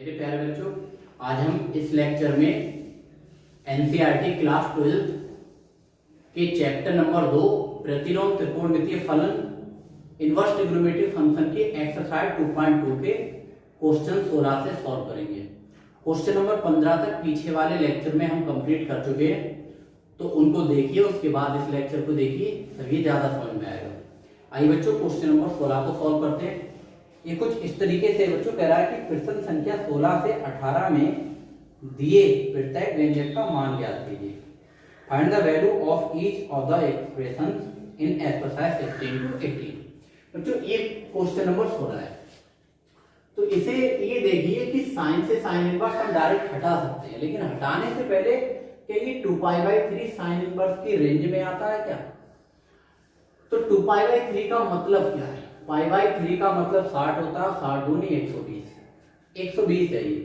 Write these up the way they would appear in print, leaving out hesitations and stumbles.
मेरे प्यारे बच्चों, आज हम इस लेक्चर में एनसीईआरटी क्लास 12 के चैप्टर नंबर 2 प्रतिलोम त्रिकोणमितीय फलन इनवर्स ट्रिग्नोमेट्रिक फंक्शन के एक्सरसाइज 2.2 के क्वेश्चन 16 से सॉल्व करेंगे। क्वेश्चन नंबर 15 तक पीछे वाले लेक्चर में हम कंप्लीट कर चुके हैं, तो उनको देखिए, उसके बाद इस लेक्चर को देखिए, तभी ज्यादा समझ में आएगा। आइए बच्चों, क्वेश्चन नंबर 16 को सॉल्व करते हैं। ये कुछ इस तरीके से बच्चों कह रहा है कि प्रश्न संख्या 16 से 18 में दिए प्रत्येक व्यंजक का मान ज्ञात कीजिए। Find the value of each of the expressions in exercise 16 to 18। बच्चों ये क्वेश्चन नंबर 16 है, तो इसे ये देखिए कि साइन से साइन इनवर्स हम डायरेक्ट हटा सकते हैं, लेकिन हटाने से पहले क्या ये 2π/3 साइन इनवर्स की रेंज में आता है क्या? तो 2π/3 का मतलब क्या है? π/3 का मतलब 60 होता है, 60 दूनी 120 है ये,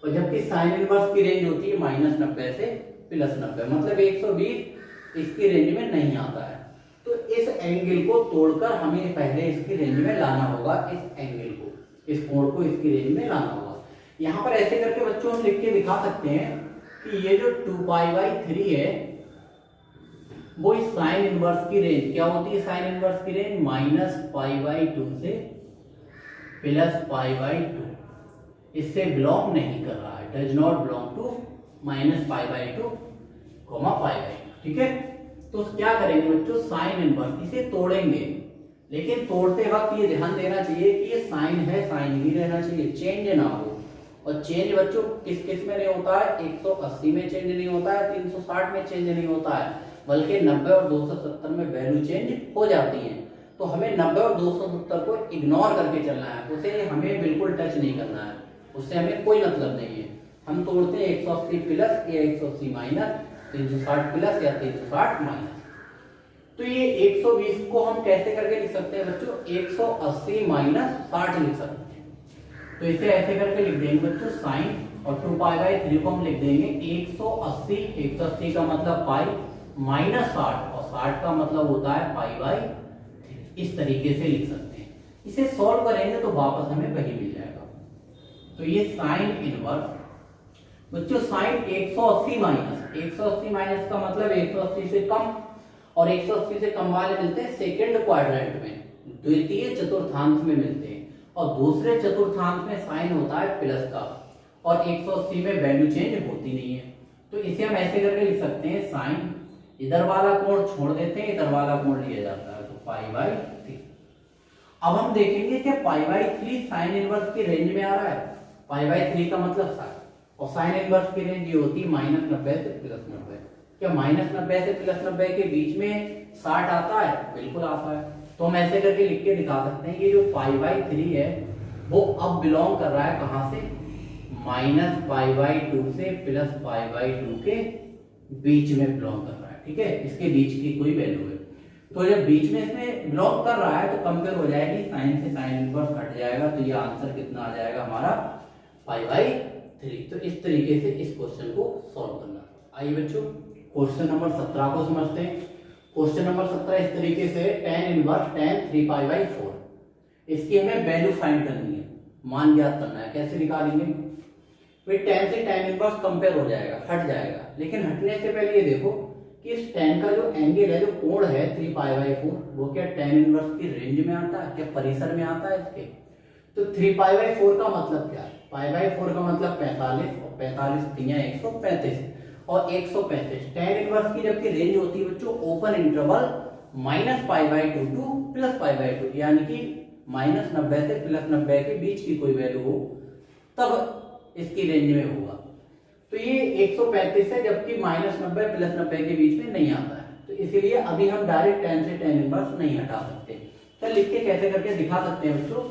और जबकि साइन इनवर्स की रेंज होती है -90 से +90, मतलब 120 इसकी रेंज में नहीं आता है। तो इस एंगल को तोड़कर हमें पहले इसकी रेंज में लाना होगा, इस एंगल को, इस कोण को इसकी रेंज में लाना होगा। यहाँ पर ऐसे करके बच्चों हम लिख के दिखा सकते हैं कि ये जो 2π/3 है वो इस साइन इनवर्स की रेंज क्या होती है? साइन इनवर्स की रेंज -π/2 से +π/2 इससे बिलोंग नहीं कर रहा है, डज नॉट बिलोंग टू -π/2, π/2। ठीक है, तो क्या करेंगे बच्चों? साइन इनवर्स इसे तोड़ेंगे, लेकिन तोड़ते वक्त ये ध्यान देना चाहिए कि ये साइन है, साइन ही रहना चाहिए, चेंज ना हो। और चेंज बच्चों किस किस में नहीं होता है? 180 में चेंज नहीं होता है, 360 में चेंज नहीं होता है, बल्कि 90 और 270 में वैल्यू चेंज हो जाती है। तो हमें 90 और 270 को इग्नोर करके चलना है, उसे हमें बिल्कुल टच नहीं करना है, उससे हमें कोई मतलब नहीं है। हम तोड़ते हैं 180 प्लस या 180 माइनस, 360 प्लस या 360 माइनस। तो ये 120 को हम कैसे करके लिख सकते हैं बच्चों? 180 माइनस 60 लिख सकते हैं। तो इसे ऐसे करके लिख देंगे बच्चों साइन, और 2π/3 को हम लिख देंगे 180 का मतलब पाई माइनस 60, और 60 का मतलब होता है π/3। इस तरीके से लिख सकते हैं। इसे सॉल्व करेंगे तो वापस हमें वही मिल जाएगा। तो ये साइन इनवर्स बच्चों, साइन 180 माइनस का मतलब 180 से कम, और 180 से कम वाले मिलते हैं सेकंड क्वाड्रेंट में, द्वितीय चतुर्थांश में मिलते हैं, और दूसरे चतुर्थांश में साइन होता है प्लस का, और 180 में वैल्यू चेंज होती नहीं है। तो इसे हम ऐसे करके लिख सकते हैं साइन, इधर वाला कोण छोड़ देते हैं, इधर वाला कोण लिया जाता है, तो π/3। अब हम देखेंगे कि π/3 साइन इनवर्स की रेंज में आ रहा है। π/3 का मतलब 60, और साइन इनवर्स की रेंज ये होती है -90 से +90। क्या -90 से +90 के बीच में 60 आता है? बिल्कुल आता है। तो हम ऐसे करके लिख के दिखा सकते हैं, ये जो π/3 है वो अब बिलोंग कर रहा है कहां से? -π/2 से +π/2 के बीच में बिलोंग कर रहा है। ठीक है, इसके बीच की कोई वैल्यू है, तो जब बीच में इसमें बिलोंग कर रहा है तो कंपेयर हो जाएगी, साइन से साइन इनवर्स हट जाएगा, तो ये आंसर कितना आ जाएगा हमारा? π/3। तो इस तरीके से इस क्वेश्चन को सॉल्व करना। आइए बच्चों, क्वेश्चन नंबर 17 को समझते हैं। क्वेश्चन नंबर 17 इस तरीके से tan इनवर्स tan 3π/4, इसकी हमें वैल्यू फाइंड करनी है, मान ज्ञात करना है। कैसे निकालेंगे? भाई tan से tan इनवर्स कंपेयर हो जाएगा, हट जाएगा, लेकिन हटने से पहले ये देखो कि इस tan का जो एंगल है, जो कोण है 3π/4, वो क्या tan इनवर्स की रेंज में आता है? क्या परिसर में आता है इसके? तो 3π/4 का मतलब क्या है? π/4 का मतलब 45, और 45 3 135, और 135 tan इनवर्स की जबकि रेंज होती है बच्चों ओपन इंटरवल -π/2 टू +π/2, यानी कि -90 से +90 के बीच की कोई वैल्यू हो तब इसकी रेंज में होगा। तो ये 135 है, जबकि -90 +90 के बीच में नहीं आता है, तो इसीलिए अभी हम डायरेक्ट tan से tan इनवर्स नहीं हटा सकते। तो लिख के कैसे करके दिखा सकते हैं बच्चों?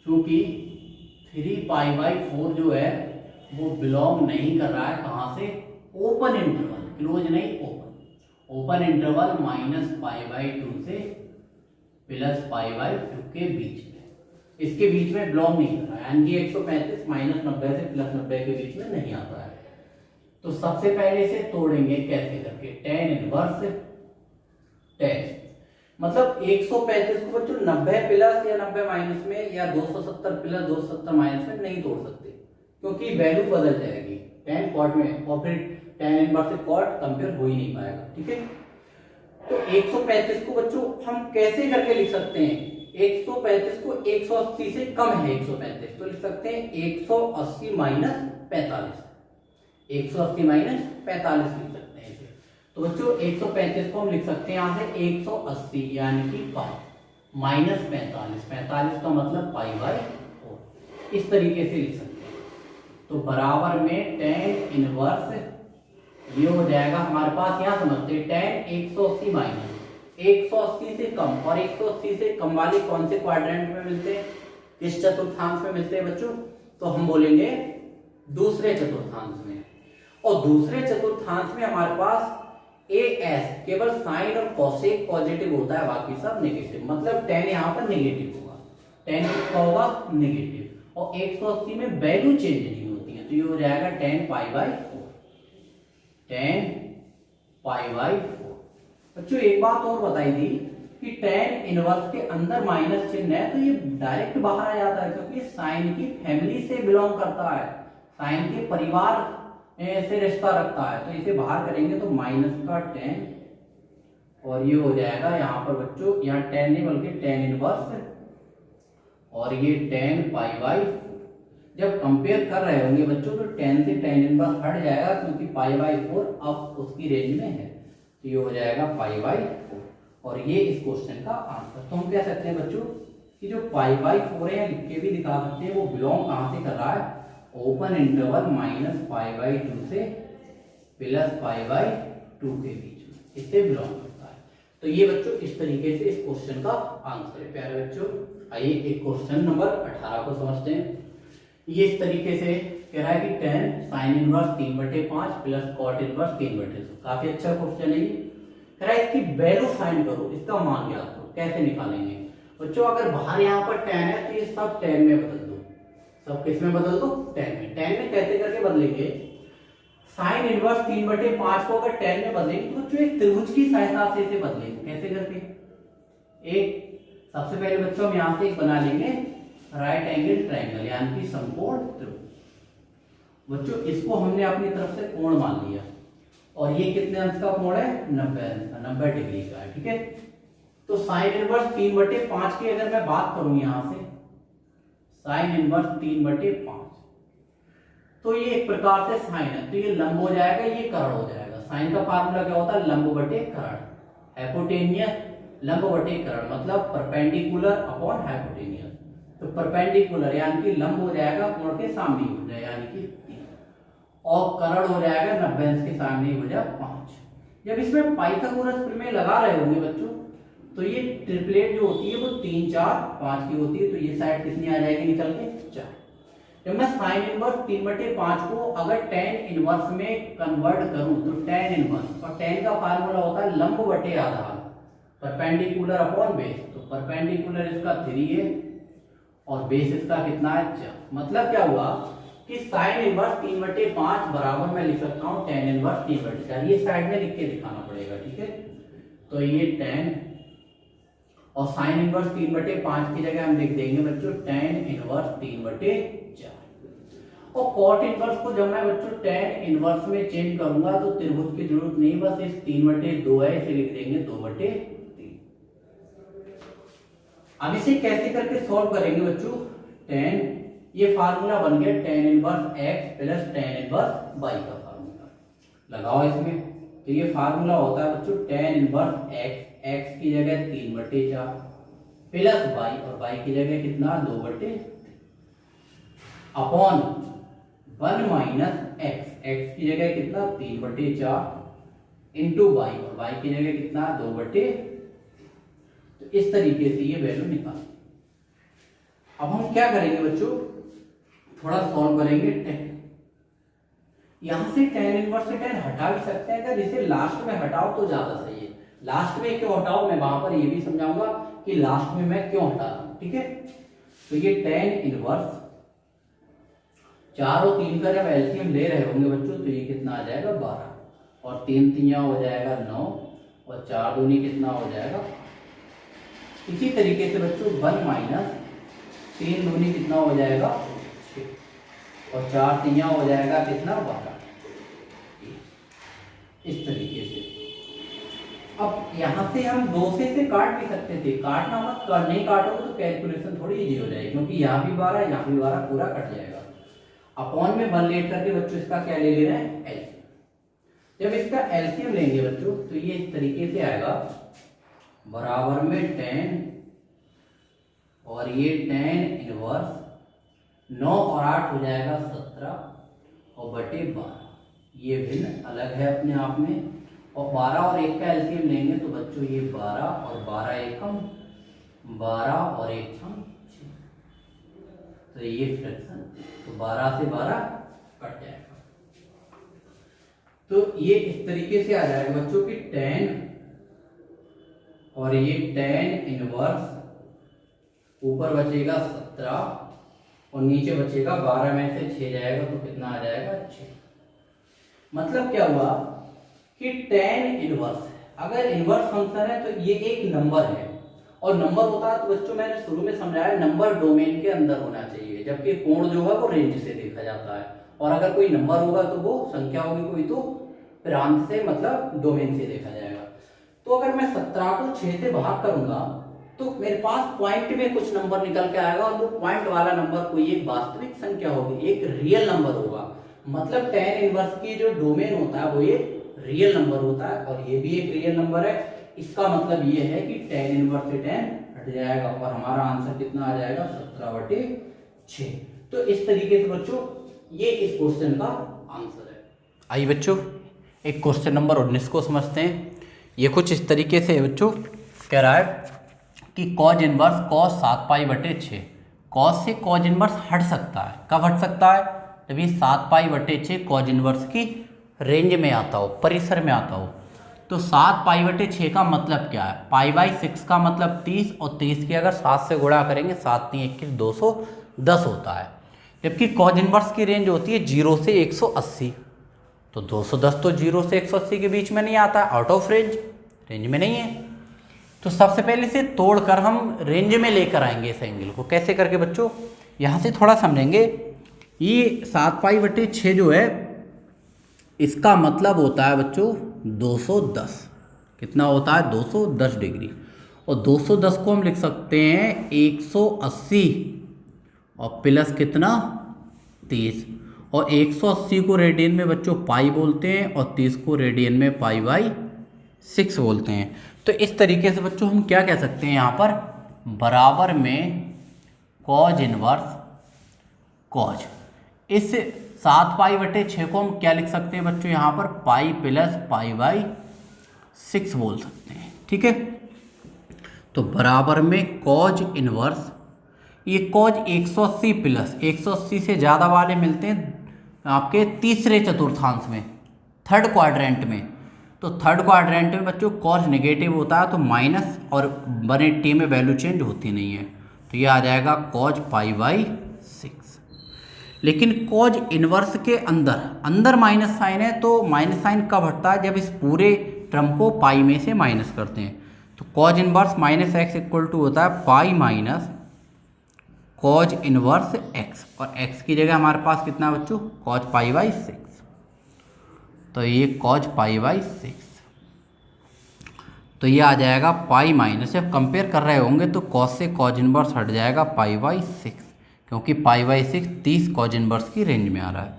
क्योंकि 3π/4 जो है वो बिलोंग नहीं कर रहा है कहां से? ओपन इंटरवल, क्लोज नहीं, ओपन इंटरवल -π/2 से +π/2 के बीच में, इसके बीच में बिलोंग नहीं कर रहा है, यानी 135 -90 से +90 के बीच में नहीं आता है। तो सबसे पहले इसे तोड़ेंगे कैसे करके? tan इनवर्स tan, मतलब 135 को बच्चों 90 प्लस या 90 माइनस में, या 270 प्लस 270 माइनस में नहीं तोड़ सकते, क्योंकि वैल्यू बदल जाएगी tan cot में, और फिर tan इनवर्स से cot कंपेयर हो ही नहीं पाएगा। ठीक है, तो 135 को बच्चों हम कैसे करके लिख सकते हैं? 135 को 180 से कम है 135, तो लिख सकते हैं 180 माइनस 45, 180 माइनस 45 लिख सकते हैं इसे। तो बच्चों 135 को हम लिख सकते हैं यहाँ से 180 यानी कि पाई माइनस 45, 45 का मतलब पाई बाई 4, इस तरीके से लिख सकते हैं। तो बराबर में tan इनवर्स ये हो जाएगा हमारे पास, यहाँ समझते हैं tan 180 माइनस 180 से कम, और 180 से कम वाले कौन से क्वाड्रेंट में मिलते हैं, किस चतुर्थांश में मिलते हैं बच्चों? तो हम बोलेंगे दूसरे चतुर्थांश में। और दूसरे चतुर्थांश में हमारे पास AS केवल साइन और कोसेक पॉजिटिव होता है, बाकी सब नेगेटिव, मतलब tan यहाँ पर नेगेटिव होगा, tan किसका होगा? नेगेटिव। और 180 में वैल्यू चेंज नहीं होती है, तो ये हो जाएगा tan pi by 4, tan pi by 4। बच्चों एक बात और बताई थी कि tan इनवर्स के अंदर माइनस चिन्ह है, तो ये डायरेक्ट बाहर आ जाता है, क्योंकि साइन की फैमिली से बिलोंग करता है, साइन के परिवार से रिश्ता रखता है, तो इसे बाहर करेंगे तो माइनस का tan, और ये हो जाएगा यहाँ पर बच्चों, यहाँ tan नहीं बल्कि tan इनवर्स, और ये tan पाई बाई 4। जब कंपेयर कर रहे होंगे बच्चों तो tan से tan इनवर्स हट जाएगा, क्योंकि पाई बाई 4 अब उसकी रेंज में है, तो ये हो जाएगा पाई बाई 4, और ये इस क्वेश्चन का आंसर। तो हम कह सकते हैं बच्चों कि जो पाई बाई 4 है, लिख के भी दिखा सकते हैं, वो बिलोंग कहाँ से कर रहा है? Open interval minus pi by 2 से प्लस पाई बाई 2 के बीच में, इससे बिलोंग करता है। तो ये बच्चों इस तरीके से इस क्वेश्चन का आंसर है। प्यारे बच्चों आइए एक क्वेश्चन नंबर 18 को समझते हैं। ये इस तरीके से कह रहा है कि tan sine inverse 3/5 plus cot inverse 3/2। काफी अच्छा क्वेश्चन है ये। कह रहा है इसकी वैल्यू फाइंड करो, इसका मान ज्ञात करो। कैसे निकालेंगे बच्चों? अगर बाहर यहाँ पर tan है तो ये सब tan में बदल दो, सब किस में बदल दो? tan में। tan में कैसे करके बदलेंगे? साइन इनवर्स 3/5 को अगर tan में बदलेंगे तो बच्चों एक त्रिभुज की सहायता से इसे बदलेंगे। कैसे करके? एक सबसे पहले बच्चों हम यहाँ से एक बना लेंगे राइट एंगल ट्रायंगल, यानी कि समकोण त्रिभुज। बच्चों इसको हमने अपनी तरफ से कोण मान लिया, और ये कितने अंश का कोण है? 90 अंश का, 90 डिग्री का है। ठीक है, तो साइन इनवर्स 3/5 की अगर मैं बात करूं यहाँ से, साइन इनवर्स 3/5, तो ये एक प्रकार से साइन है, तो ये लंब हो जाएगा, ये कर्ण हो जाएगा। साइन का फार्मूला क्या होता है? लंब बटे कर्ण, हाइपोटेनियस लंब बटे कर्ण, मतलब परपेंडिकुलर अपॉन हाइपोटेनियस। तो परपेंडिकुलर यानी कि लंब हो जाएगा कोण के सामने हो जाए, यानी कि 3, और कर्ण हो जाएगा 90 अंश के सामने हो जाए 5। जब इसमें पाइथागोरस प्रमेय लगा रहे होंगे बच्चों, तो ये ट्रिपलेट जो होती है वो 3, 4, 5 की होती है, तो ये साइड कितनी आ जाएगी निकल के? 4। जब मैं साइन इनवर्स 3/5 को अगर tan इनवर्स में कन्वर्ट करूं तो tan इनवर्स, और tan का फार्मूला होता है लंब बटे आधार, परपेंडिकुलर अपॉन बेस। तो परपेंडिकुलर इसका 3 है और बेस इसका कितना है? 4। मतलब क्या हुआ कि साइन इनवर्स 3/5 बराबर मैं लिख सकता हूँ tan इनवर्स 3/4। ये साइड में लिख के दिखाना पड़ेगा। ठीक है, तो ये tan और साइन इनवर्स 3/5 की जगह हम लिख देंगे बच्चों tan इनवर्स 3/4। और कॉट इनवर्स को जब मैं बच्चों tan इनवर्स में चेंज करूंगा तो त्रिभुज की जरूरत नहीं, बस इस 3/2 है, इसे लिख देंगे 2/3। अब इसे कैसे करके सॉल्व करेंगे बच्चों? tan, ये फार्मूला बन गया tan inverse x plus tan inverse y का फार्मूला लगाओ इसमें। तो ये फार्मूला होता है बच्चों tan इनवर्स x की जगह 3/4 प्लस y, और y की जगह कितना? 2/3 अपॉन 1 माइनस x की जगह कितना? 3/4 इंटू y, और y की जगह कितना? 2/3। तो इस तरीके से ये वैल्यू निकाल। अब हम क्या करेंगे बच्चों? थोड़ा सॉल्व करेंगे tan। यहां से tan इनवर्स से tan हटा भी सकते हैं, अगर इसे लास्ट में हटाओ तो ज्यादा सही है। लास्ट में क्यों हटाओ मैं वहां पर ये भी समझाऊंगा कि लास्ट में मैं क्यों हटा रहा हूं। ठीक है, तो ये tan इनवर्स 4 और 3 का जब एलसीएम ले रहे होंगे बच्चों तो ये कितना आ जाएगा? 12, और 3 3 हो जाएगा 9, और 4 दूनी कितना हो जाएगा? इसी तरीके से बच्चों 1 माइनस 3 दूनी कितना हो जाएगा? 6, और 4 तियां हो जाएगा कितना 12, इस तरीके से। अब यहाँ से हम 2 से काट भी सकते थे, काटना मत, नहीं काटोगे तो कैलकुलेशन थोड़ी इजी हो जाएगी, क्योंकि यहाँ भी 12 यहाँ भी 12 पूरा कट जाएगा। अपॉन में 1 लेट करके बच्चों इसका क्या ले रहे हैं एलसीएम। जब इसका एलसीएम लेंगे बच्चों तो ये इस तरीके से आएगा, बराबर में 10 और ये 10 इनवर्स 9 और 8 हो जाएगा 17 और बटे 12, ये भिन्न अलग है अपने आप में। और 12 और 1 का एलसीएम लेंगे तो बच्चों ये 12 और 12 एकम 12 और 1 छम 6, तो ये फ्रैक्शन, तो 12 से 12 कट जाएगा। तो ये इस तरीके से आ जाएगा बच्चों की 10 और ये 10 इनवर्स, ऊपर बचेगा 17 और नीचे बचेगा 12 में से 6 जाएगा तो कितना आ जाएगा 6। मतलब क्या हुआ कि 10 इनवर्स, अगर इनवर्स फंक्शन है तो ये एक नंबर है, और नंबर होता है तो बच्चों मैंने शुरू में समझाया नंबर डोमेन के अंदर होना चाहिए, जबकि कोण जो है वो रेंज से देखा जाता है, और अगर कोई नंबर होगा तो वो संख्या होगी कोई तो प्रांत से मतलब डोमेन से देखा जाएगा। तो अगर मैं 17 को 6 से भाग करूंगा तो मेरे पास पॉइंट में कुछ नंबर निकल के आएगा, और वो पॉइंट वाला नंबर कोई एक वास्तविक संख्या होगी, एक रियल नंबर होगा। मतलब 10 इनवर्स की जो डोमेन होता है वो एक रियल नंबर होता है, और ये भी एक रियल नंबर है। इसका मतलब ये है कि 10 इनवर्स से 10 हट जाएगा और हमारा आंसर कितना आ जाएगा 17/6। तो इस तरीके से बच्चों ये इस क्वेश्चन का आंसर है। आइए बच्चों एक क्वेश्चन नंबर 19 को समझते हैं। ये कुछ इस तरीके से है बच्चों, कह रहा है कि कॉज इनवर्स कॉस 7π/6, कॉस से कॉज इनवर्स हट सकता है। कब हट सकता है? जब ये 7π/6 कॉज इनवर्स की रेंज में आता हो, परिसर में आता हो। तो 7π/6 का मतलब क्या है? π/6 का मतलब 30, और 30 की अगर 7 से गुणा करेंगे 7 3 21 210 होता है। जबकि कॉज इनवर्स की रेंज होती है 0 से 180, तो 210 तो 0 से 180 के बीच में नहीं आता, आउट ऑफ रेंज, रेंज में नहीं है। तो सबसे पहले से तोड़कर हम रेंज में लेकर आएंगे इस एंगल को। कैसे करके बच्चों? यहाँ से थोड़ा समझेंगे। ये 7π/6 जो है इसका मतलब होता है बच्चों 210। कितना होता है? 210 डिग्री। और 210 को हम लिख सकते हैं 180 और प्लस कितना 30, और 180 को रेडियन में बच्चों पाई बोलते हैं, और 30 को रेडियन में π/6 बोलते हैं। तो इस तरीके से बच्चों हम क्या कह सकते हैं यहाँ पर, बराबर में कॉज इनवर्स कॉज, इस 7π/6 को हम क्या लिख सकते हैं बच्चों यहाँ पर, पाई प्लस π/6 बोल सकते हैं। ठीक है, तो बराबर में कॉज इनवर्स, ये कॉज 180 प्लस 180 से ज़्यादा वाले मिलते हैं आपके तीसरे चतुर्थांश में, थर्ड क्वाड्रेंट में। तो थर्ड क्वाड्रेंट में बच्चों कॉज नेगेटिव होता है, तो माइनस, और 180 में वैल्यू चेंज होती नहीं है, तो ये आ जाएगा कॉज π/6। लेकिन कॉज इनवर्स के अंदर अंदर माइनस साइन है, तो माइनस साइन कब हटता है? जब इस पूरे टर्म को पाई में से माइनस करते हैं। तो cos inverse -x equal to होता है pi minus cos inverse x, और x की जगह हमारे पास कितना बच्चों, कॉज π/6, तो ये कॉज π/6, तो ये आ जाएगा पाई माइनस, जब कंपेयर कर रहे होंगे तो कॉस से कॉज इनवर्स हट जाएगा π/6, क्योंकि π/6 30 कॉज इनवर्स की रेंज में आ रहा है।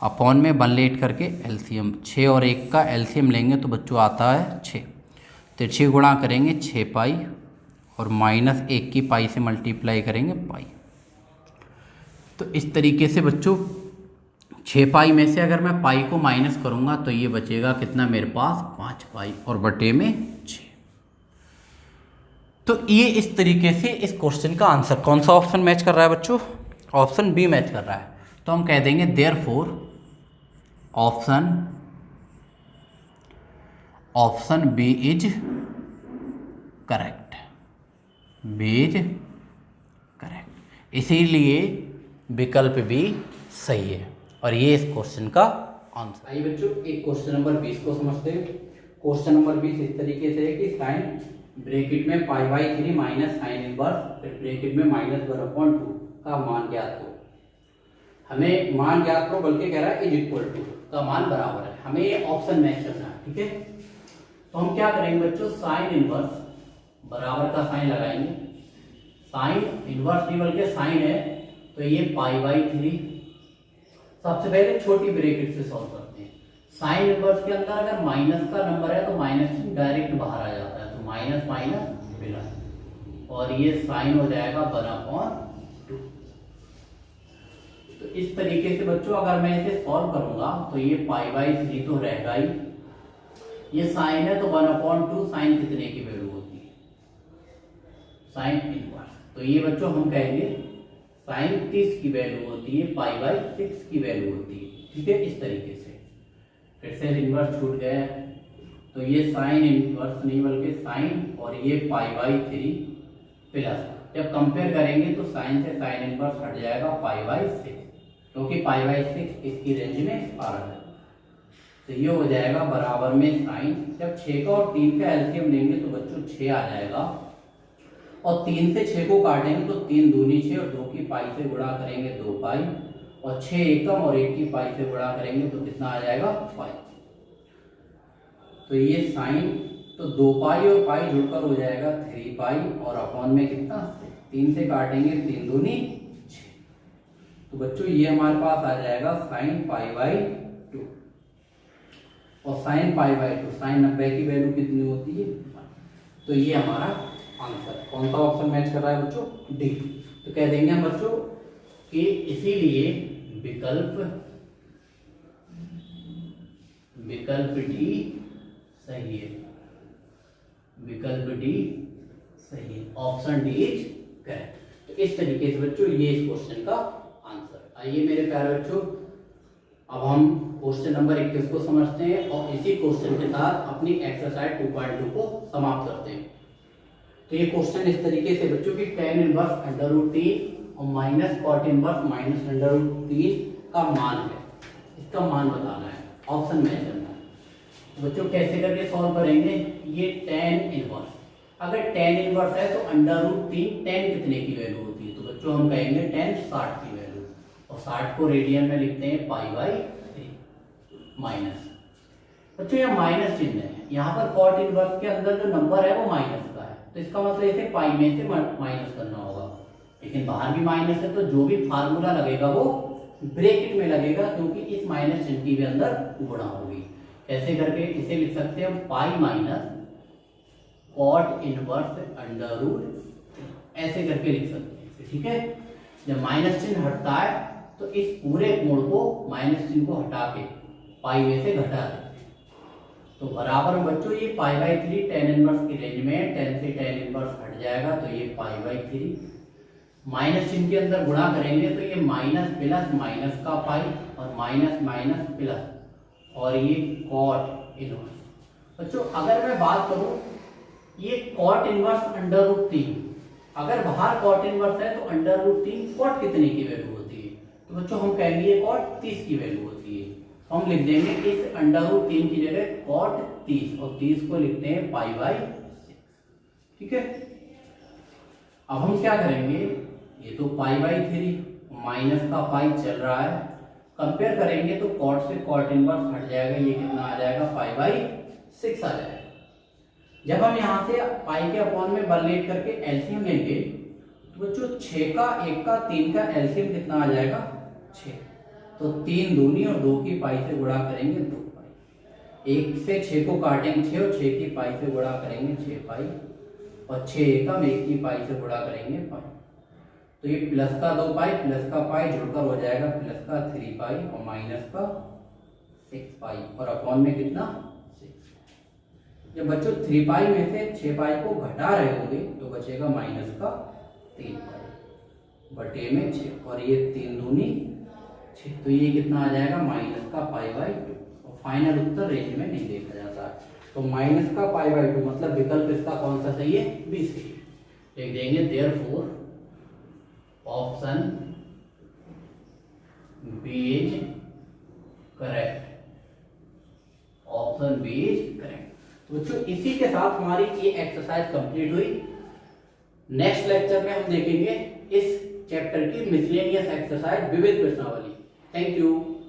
अपॉन में 1 लेट करके एलसीएम, 6 और 1 का एलसीएम लेंगे तो बच्चों आता है 6, तो 6 गुणा करेंगे 6π, और -1 की पाई से मल्टीप्लाई करेंगे पाई। तो इस तरीके से बच्चों 6π में से अगर मैं पाई को माइनस करूंगा तो ये बचेगा कितना मेरे पास, 5π, और बटे में 6। तो ये इस तरीके से इस क्वेश्चन का आंसर, कौन सा ऑप्शन मैच कर रहा है बच्चों? ऑप्शन बी मैच कर रहा है। तो हम कह देंगे therefore option B is correct, B is correct, इसीलिए विकल्प बी सही है, और ये इस क्वेश्चन का आंसर। आइए बच्चों एक क्वेश्चन नंबर 20 को समझते हैं। क्वेश्चन नंबर 20 इस तरीके से है कि साइन ब्रैकेट में π/3 माइनस साइन इनवर्स ब्रैकेट में -1/2 का मान ज्ञात हो। हमें मान ज्ञात करो, बल्कि कह रहा है इज इक्वल टू का मान बराबर है, हमें ये ऑप्शन मैच करना है। ठीक है, तो हम क्या करेंगे बच्चों, साइन इनवर्स बराबर का साइन लगाएंगे, साइन इनवर्स नहीं बल्कि साइन है, तो ये π/3। सबसे पहले छोटी ब्रैकेट से सॉल्व करते हैं। साइन इनवर्स के अंदर अगर माइनस का नंबर है तो माइनस डायरेक्ट बाहर आ जाता है, तो माइनस माइनस प्लस, और ये साइन हो जाएगा 1/2। तो इस तरीके से बच्चों अगर मैं इसे सॉल्व करूंगा तो ये π/3 तो रहेगा ही, ये साइन है तो 1/2 साइन कितने की वैल्यू होती है, साइन इनवर्स। तो ये बच्चों हम कहेंगे साइन 30 की वैल्यू होती है, π/6 की वैल्यू होती है। ठीक है, इस तरीके से फिर से इनवर्स छूट गया है, तो ये साइन इनवर्स नहीं बल्कि साइन, और ये π/3 प्लस, जब कंपेयर करेंगे तो साइन से साइन इनवर्स हट जाएगा π/6, क्योंकि π/6 इसकी रेंज में आ रहा है। तो ये हो जाएगा बराबर में साइन, जब 6 का और 3 का एलसीएम लेंगे तो बच्चों 6 आ जाएगा, और 3 से 6 को काटेंगे तो 3 दूनी 6 और 2 की पाई से गुणा करेंगे 2π, और 6 एकम और 1 की पाई से गुणा करेंगे तो कितना आ जाएगा, पाई। तो ये साइन, तो 2π और पाई जुड़कर हो जाएगा 3π, और अपॉन में कितना, 3 से काटेंगे 3 दूनी 6, तो बच्चों ये हमारे पास आ जाएगा साइन π/2, और साइन π/2, साइन 90 की वैल्यू कितनी होती है, तो ये हमारा आंसर। कौन सा ऑप्शन मैच कर रहा है बच्चों, डी। तो कह देंगे हम बच्चों कि इसीलिए विकल्प डी सही है, विकल्प डी सही है, ऑप्शन डी इज करेक्ट। तो इस तरीके से बच्चों ये इस क्वेश्चन का आंसर। आइए मेरे प्यारे बच्चों, अब हम क्वेश्चन नंबर 21 को समझते हैं, और इसी क्वेश्चन के साथ अपनी एक्सरसाइज 2.2 को समाप्त करते हैं। तो ये क्वेश्चन इस तरीके से बच्चों की tan इनवर्स √3 और माइनस cot इनवर्स माइनस √3 का मान है, इसका मान बताना है, ऑप्शन मैच करना है। तो बच्चों कैसे करके सॉल्व करेंगे, ये tan इनवर्स, अगर tan इनवर्स है तो √3 tan कितने की वैल्यू होती है, तो बच्चों हम कहेंगे tan 60 की वैल्यू, और 60 को रेडियन में लिखते हैं π/3 माइनस। बच्चों यहाँ माइनस चिन्ह है, यहाँ पर cot इनवर्स के अंदर जो नंबर है वो माइनस का है, तो इसका मतलब इसे पाई में से माइनस करना होगा, लेकिन बाहर भी माइनस है तो जो भी फार्मूला लगेगा वो ब्रैकेट में लगेगा, क्योंकि इस माइनस चिन्ह की भी अंदर गुणा होगी। कैसे करके इसे लिख सकते हैं, पाई माइनस cot इनवर्स √3, ऐसे करके लिख सकते हैं। ठीक है, जब माइनस चिन्ह हटता है तो इस पूरे कोण को माइनस चिन्ह को हटा के पाई में से घटा देते हैं, तो बराबर में बच्चों ये π/3 tan इनवर्स की रेंज में, tan से tan इनवर्स हट जाएगा तो ये π/3, माइनस चिन्ह के अंदर गुणा करेंगे तो ये माइनस प्लस माइनस का पाई, और माइनस माइनस प्लस, और ये cot इनवर्स। बच्चों अगर मैं बात करूं, ये cot इनवर्स √3, अगर बाहर cot इनवर्स है तो √3 cot कितने की वैल्यू होती है, तो बच्चों हम कहेंगे ये cot 30 की वैल्यू होती है, हम लिख देंगे इस √3 की जगह cot 30, और 30 को लिखते हैं π/6। ठीक है, अब हम क्या करेंगे, ये तो π/3 माइनस का पाई चल रहा है, कंपेयर करेंगे तो cot से cot इनवर्स हट जाएगा, ये कितना आ जाएगा, π/6 आ जाएगा। जब हम यहाँ से पाई के अपॉन में बलनेट करके एलसीएम लेंगे तो बच्चों 6 का 1 का 3 का एलसीएम कितना आ जाएगा, 6, तो 3 दूनी और 2 की पाई से गुणा करेंगे 2 पाई, 1 से 6 को काटेंगे 6 और 6 की पाई से गुणा करेंगे 6 पाई, और 6 एकम 1 की पाई से गुणा करेंगे पाई, तो ये प्लस का 2 पाई प्लस का पाई जुड़कर हो जाएगा प्लस का 3 पाई और माइनस का 6 पाई, और अपॉन में कितना 6। जब बच्चों 3 पाई में से 6 पाई को घटा रहे होंगे तो बचेगा माइनस का 3 पाई बटे में 6, और ये 3 दूनी 6, तो ये कितना आ जाएगा, माइनस का π/2, और फाइनल उत्तर रेंज में नहीं देखा जाता है, तो माइनस का π/2 मतलब विकल्प इसका कौन सा सही है, बी सही है। लिख देंगे therefore option B is correct, option B is correct. तो बच्चों इसी के साथ हमारी ये एक्सरसाइज कंप्लीट हुई। नेक्स्ट लेक्चर में हम देखेंगे इस चैप्टर की मिसलेनियस एक्सरसाइज विविध प्रश्नावली। Thank you.